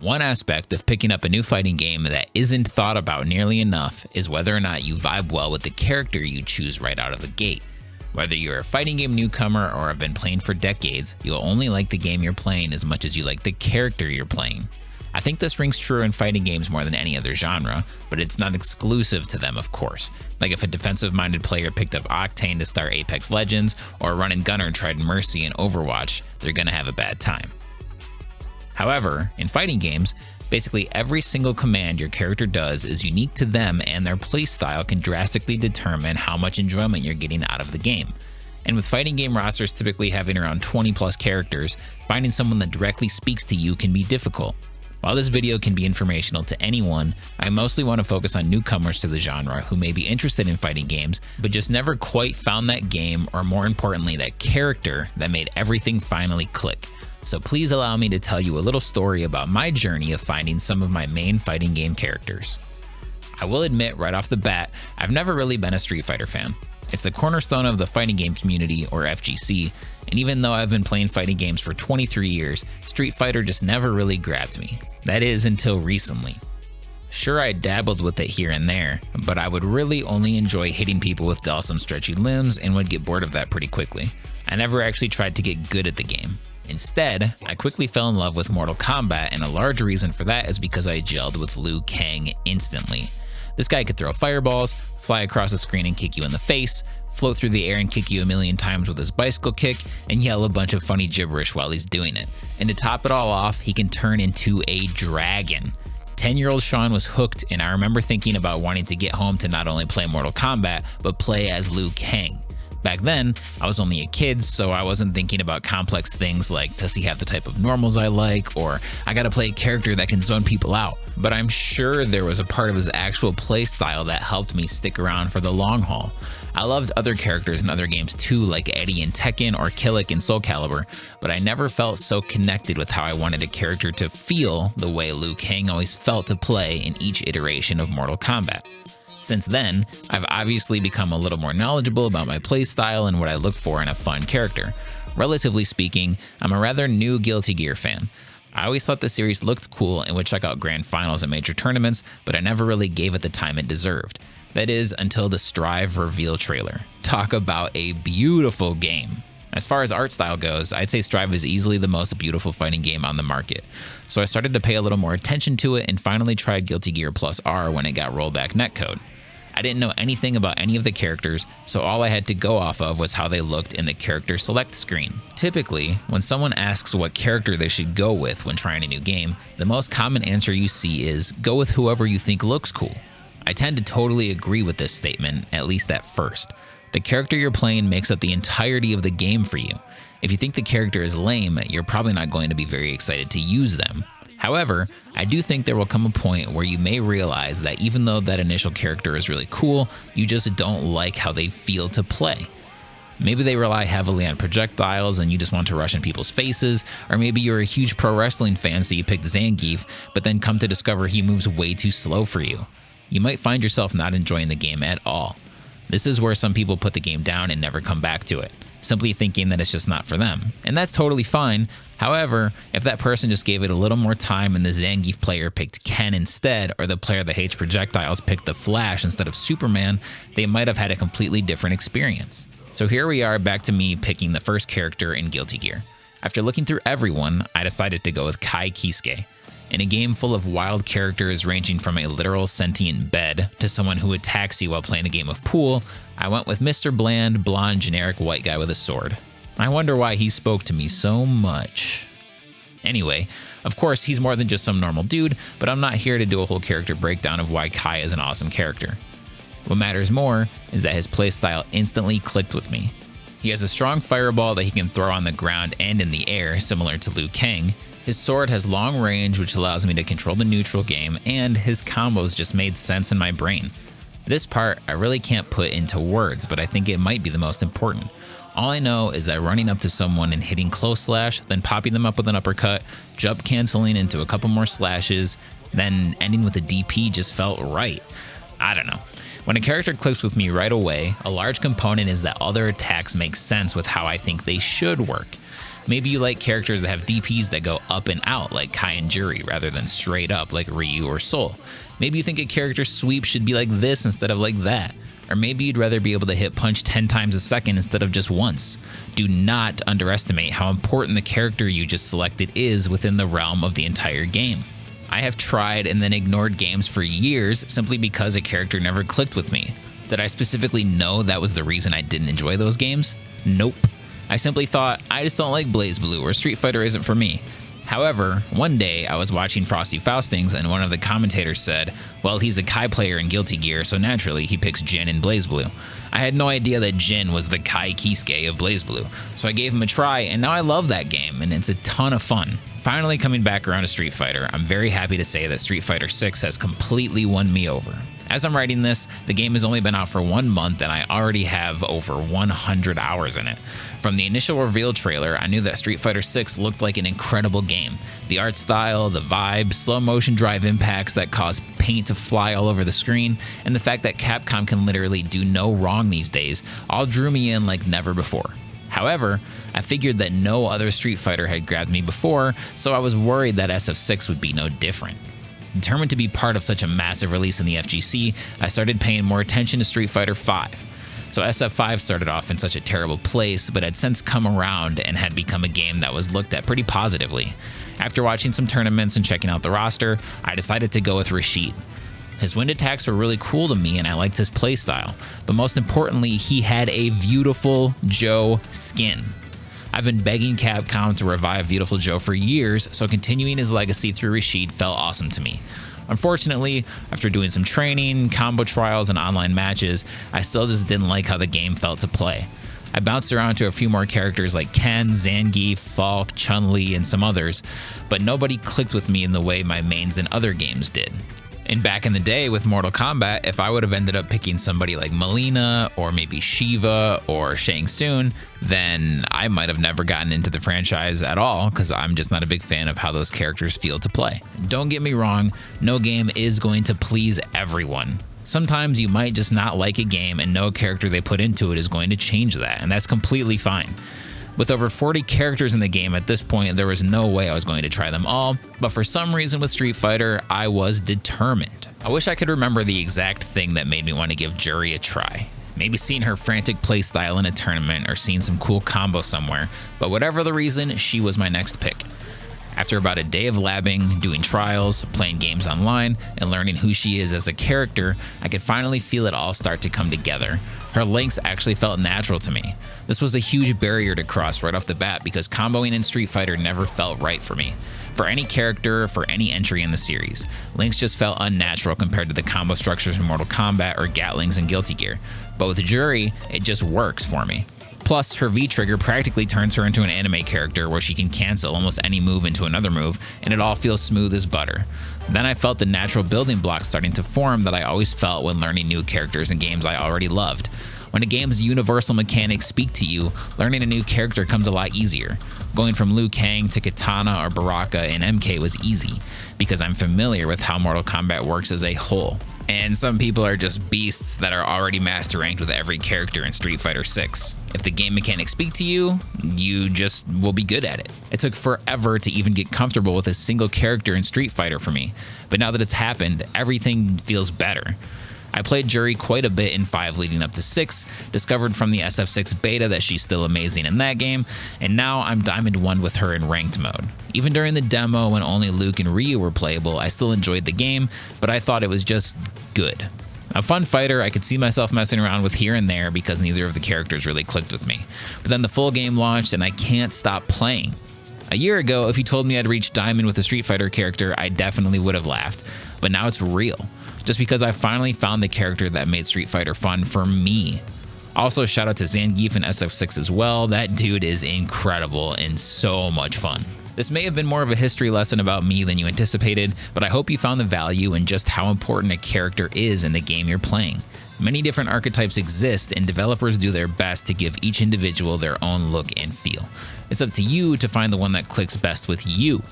One aspect of picking up a new fighting game that isn't thought about nearly enough is whether or not you vibe well with the character you choose right out of the gate. Whether you're a fighting game newcomer or have been playing for decades, you'll only like the game you're playing as much as you like the character you're playing. I think this rings true in fighting games more than any other genre, but it's not exclusive to them, of course. Like if a defensive-minded player picked up Octane to start Apex Legends, or a run-and gunner tried Mercy in Overwatch, they're gonna have a bad time. However, in fighting games, basically every single command your character does is unique to them, and their playstyle can drastically determine how much enjoyment you're getting out of the game. And with fighting game rosters typically having around 20 plus characters, finding someone that directly speaks to you can be difficult. While this video can be informational to anyone, I mostly want to focus on newcomers to the genre who may be interested in fighting games, but just never quite found that game, or more importantly, that character that made everything finally click. So please allow me to tell you a little story about my journey of finding some of my main fighting game characters. I will admit right off the bat, I've never really been a Street Fighter fan. It's the cornerstone of the fighting game community, or FGC, and even though I've been playing fighting games for 23 years, Street Fighter just never really grabbed me. That is, until recently. Sure, I dabbled with it here and there, but I would really only enjoy hitting people with awesome stretchy limbs and would get bored of that pretty quickly. I never actually tried to get good at the game. Instead, I quickly fell in love with Mortal Kombat, and a large reason for that is because I gelled with Liu Kang instantly. This guy could throw fireballs, fly across the screen and kick you in the face, float through the air and kick you a million times with his bicycle kick, and yell a bunch of funny gibberish while he's doing it. And to top it all off, he can turn into a dragon. 10-year-old Sean was hooked, and I remember thinking about wanting to get home to not only play Mortal Kombat, but play as Liu Kang. Back then, I was only a kid, so I wasn't thinking about complex things like, does he have the type of normals I like, or I gotta play a character that can zone people out. But I'm sure there was a part of his actual playstyle that helped me stick around for the long haul. I loved other characters in other games too, like Eddie in Tekken or Killick in Soul Calibur, but I never felt so connected with how I wanted a character to feel the way Liu Kang always felt to play in each iteration of Mortal Kombat. Since then, I've obviously become a little more knowledgeable about my playstyle and what I look for in a fun character. Relatively speaking, I'm a rather new Guilty Gear fan. I always thought the series looked cool and would check out grand finals at major tournaments, but I never really gave it the time it deserved. That is, until the Strive reveal trailer. Talk about a beautiful game. As far as art style goes, I'd say Strive is easily the most beautiful fighting game on the market. So I started to pay a little more attention to it and finally tried Guilty Gear Plus R when it got rollback netcode. I didn't know anything about any of the characters, so all I had to go off of was how they looked in the character select screen. Typically, when someone asks what character they should go with when trying a new game, the most common answer you see is, go with whoever you think looks cool. I tend to totally agree with this statement, at least at first. The character you're playing makes up the entirety of the game for you. If you think the character is lame, you're probably not going to be very excited to use them. However, I do think there will come a point where you may realize that even though that initial character is really cool, you just don't like how they feel to play. Maybe they rely heavily on projectiles and you just want to rush in people's faces, or maybe you're a huge pro wrestling fan so you picked Zangief, but then come to discover he moves way too slow for you. You might find yourself not enjoying the game at all. This is where some people put the game down and never come back to it, simply thinking that it's just not for them. And that's totally fine. However, if that person just gave it a little more time and the Zangief player picked Ken instead, or the player that hates projectiles picked the Flash instead of Superman, they might have had a completely different experience. So here we are, back to me picking the first character in Guilty Gear. After looking through everyone, I decided to go with Kai Kisuke. In a game full of wild characters ranging from a literal sentient bed to someone who attacks you while playing a game of pool, I went with Mr. Bland, blonde, generic white guy with a sword. I wonder why he spoke to me so much. Anyway, of course, he's more than just some normal dude, but I'm not here to do a whole character breakdown of why Kai is an awesome character. What matters more is that his playstyle instantly clicked with me. He has a strong fireball that he can throw on the ground and in the air, similar to Liu Kang. His sword has long range, which allows me to control the neutral game, and his combos just made sense in my brain. This part I really can't put into words, but I think it might be the most important. All I know is that running up to someone and hitting close slash, then popping them up with an uppercut, jump canceling into a couple more slashes, then ending with a DP just felt right. I don't know. When a character clicks with me right away, a large component is that other attacks make sense with how I think they should work. Maybe you like characters that have DPs that go up and out like Kai and Juri rather than straight up like Ryu or Sol. Maybe you think a character's sweep should be like this instead of like that. Or maybe you'd rather be able to hit punch 10 times a second instead of just once. Do not underestimate how important the character you just selected is within the realm of the entire game. I have tried and then ignored games for years simply because a character never clicked with me. Did I specifically know that was the reason I didn't enjoy those games? Nope. I simply thought, I just don't like BlazBlue or Street Fighter isn't for me. However, one day I was watching Frosty Faustings and one of the commentators said, well, he's a Kai player in Guilty Gear, so naturally he picks Jin in BlazBlue. I had no idea that Jin was the Kai Kisuke of BlazBlue, so I gave him a try and now I love that game and it's a ton of fun. Finally coming back around to Street Fighter, I'm very happy to say that Street Fighter 6 has completely won me over. As I'm writing this, the game has only been out for 1 month and I already have over 100 hours in it. From the initial reveal trailer, I knew that Street Fighter 6 looked like an incredible game. The art style, the vibe, slow motion drive impacts that cause paint to fly all over the screen, and the fact that Capcom can literally do no wrong these days all drew me in like never before. However, I figured that no other Street Fighter had grabbed me before, so I was worried that SF6 would be no different. Determined to be part of such a massive release in the FGC, I started paying more attention to Street Fighter V. So SF5 started off in such a terrible place, but had since come around and had become a game that was looked at pretty positively. After watching some tournaments and checking out the roster, I decided to go with Rashid. His wind attacks were really cool to me and I liked his playstyle, but most importantly, he had a beautiful Joe skin. I've been begging Capcom to revive Beautiful Joe for years, so continuing his legacy through Rashid felt awesome to me. Unfortunately, after doing some training, combo trials, and online matches, I still just didn't like how the game felt to play. I bounced around to a few more characters like Ken, Zangief, Falk, Chun-Li, and some others, but nobody clicked with me in the way my mains in other games did. And back in the day with Mortal Kombat, if I would have ended up picking somebody like Mileena or maybe Shiva or Shang Tsung, then I might have never gotten into the franchise at all because I'm just not a big fan of how those characters feel to play. Don't get me wrong, no game is going to please everyone. Sometimes you might just not like a game and no character they put into it is going to change that, and that's completely fine. With over 40 characters in the game at this point, there was no way I was going to try them all, but for some reason with Street Fighter, I was determined. I wish I could remember the exact thing that made me want to give Juri a try. Maybe seeing her frantic playstyle in a tournament or seeing some cool combo somewhere, but whatever the reason, she was my next pick. After about a day of labbing, doing trials, playing games online, and learning who she is as a character, I could finally feel it all start to come together. Her links actually felt natural to me. This was a huge barrier to cross right off the bat because comboing in Street Fighter never felt right for me. For any character, for any entry in the series, links just felt unnatural compared to the combo structures in Mortal Kombat or Gatlings in Guilty Gear. But with Juri, it just works for me. Plus, her V-trigger practically turns her into an anime character where she can cancel almost any move into another move, and it all feels smooth as butter. Then I felt the natural building blocks starting to form that I always felt when learning new characters in games I already loved. When a game's universal mechanics speak to you, learning a new character comes a lot easier. Going from Liu Kang to Kitana or Baraka in MK was easy, because I'm familiar with how Mortal Kombat works as a whole. And some people are just beasts that are already master ranked with every character in Street Fighter 6. If the game mechanics speak to you, you just will be good at it. It took forever to even get comfortable with a single character in Street Fighter for me, but now that it's happened, everything feels better. I played Juri quite a bit in 5 leading up to 6, discovered from the SF6 beta that she's still amazing in that game, and now I'm Diamond 1 with her in ranked mode. Even during the demo when only Luke and Ryu were playable, I still enjoyed the game, but I thought it was just good. A fun fighter I could see myself messing around with here and there because neither of the characters really clicked with me. But then the full game launched and I can't stop playing. A year ago, if you told me I'd reach Diamond with a Street Fighter character, I definitely would have laughed, but now it's real. Just because I finally found the character that made Street Fighter fun for me. Also, shout out to Zangief and SF6 as well. That dude is incredible and so much fun. This may have been more of a history lesson about me than you anticipated, but I hope you found the value in just how important a character is in the game you're playing. Many different archetypes exist, and developers do their best to give each individual their own look and feel. It's up to you to find the one that clicks best with you.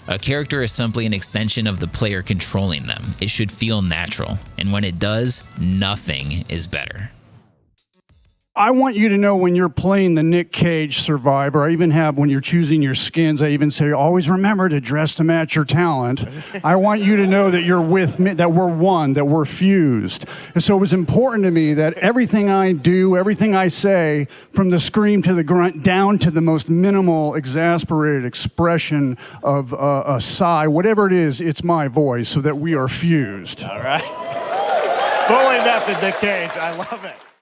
A character is simply an extension of the player controlling them. It should feel natural, and when it does, nothing is better. I want you to know when you're playing the Nick Cage Survivor, I even have when you're choosing your skins, I even say, always remember to dress to match your talent. I want you to know that you're with me, that we're one, that we're fused. And so it was important to me that everything I do, everything I say, from the scream to the grunt, down to the most minimal, exasperated expression of a sigh, whatever it is, it's my voice, so that we are fused. All right. Fully method, Nick Cage. I love it.